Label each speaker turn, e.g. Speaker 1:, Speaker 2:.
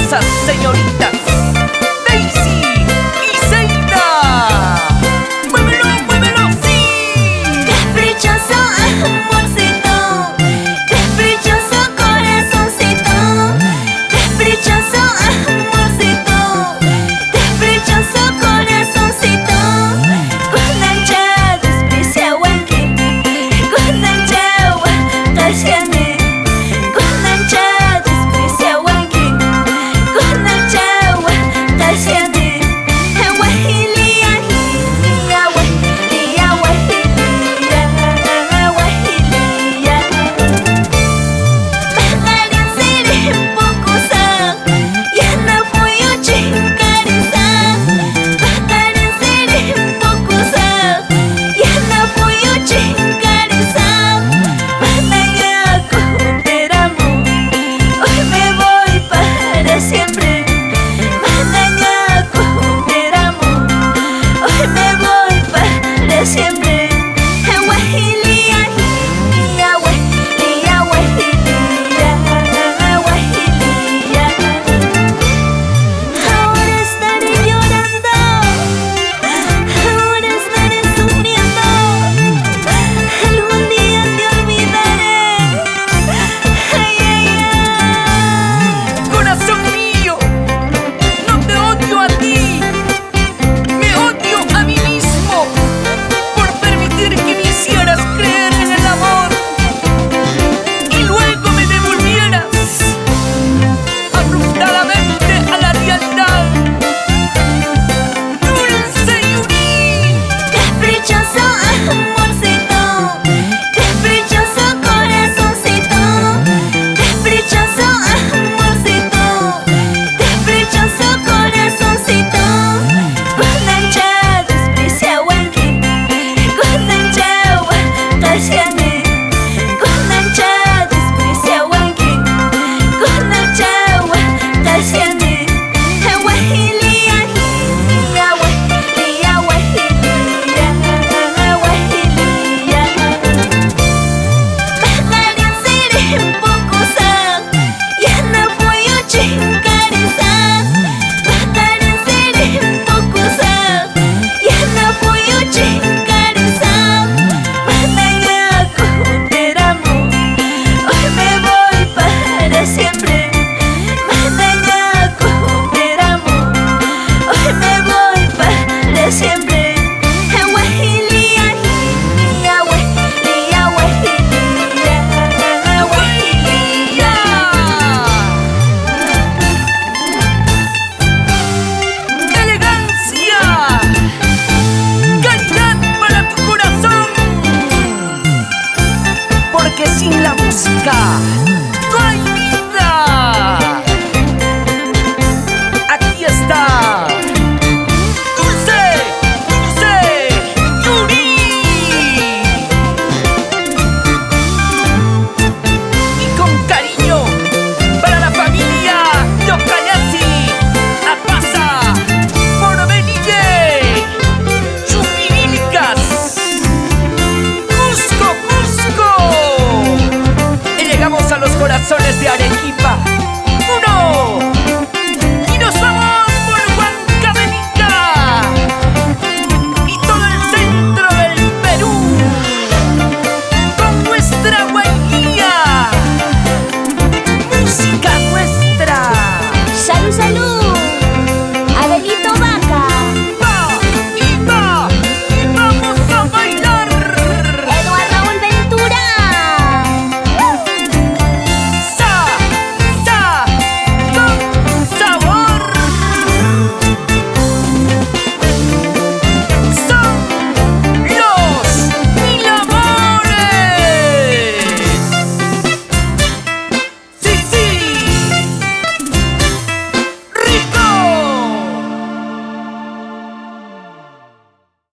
Speaker 1: esas señoritas Daisy y Zeina. ¡Muévelo, muévelo, sí!
Speaker 2: Caprichoso amorcito, caprichoso corazoncito, caprichoso amorcito, caprichoso corazoncito. Con ancha desprecia wanking, con ancha wakasiane, con ancha desprecia wanking, con ancha wakasiane. Wahilia, hilia, wahilia, wahilia, wahilia. Bahagian sirih pukusa, yana fuyo chinkarisa. Bahagian sirih pukusa, yana fuyo chinkarisa. Manaya aku esperamu, hoy me voy para siempre. Manaya aku esperamu, hoy me voy para siempre. Wahilia, hilia, wahilia, wahilia, wahilia. Ahora estaré llorando, ahora estaré sufriendo. Algún día te olvidaré. Ay, ay, ay.
Speaker 1: Corazón mío, no te odio a ti, me odio a mí mismo por permitir que me hicieras creer en el amor y luego me devolvieras abruptamente a la realidad. Dulce Yuri,
Speaker 2: Caprichoso amorcito, caprichoso corazoncito, caprichoso amorcito, caprichoso corazoncito. Con ancha desprecia wanking, con ancha wakasiane, con ancha desprecia wanking, con ancha wakasiane. Wahilia, hilia, wahilia, wahilia, wahilia. Bahagian sirih pukusa, yana fuyo chinkarisa. Bahagian sirih pukusa, yana fuyo chinkarisa. Manaya aku esperamu, hoy me voy para siempre. Manaya aku esperamu, hoy me voy para siempre. Wahilia, hilia, wahilia, wahilia, wahilia.
Speaker 1: elegancia, caridad para tu corazón, porque sin la música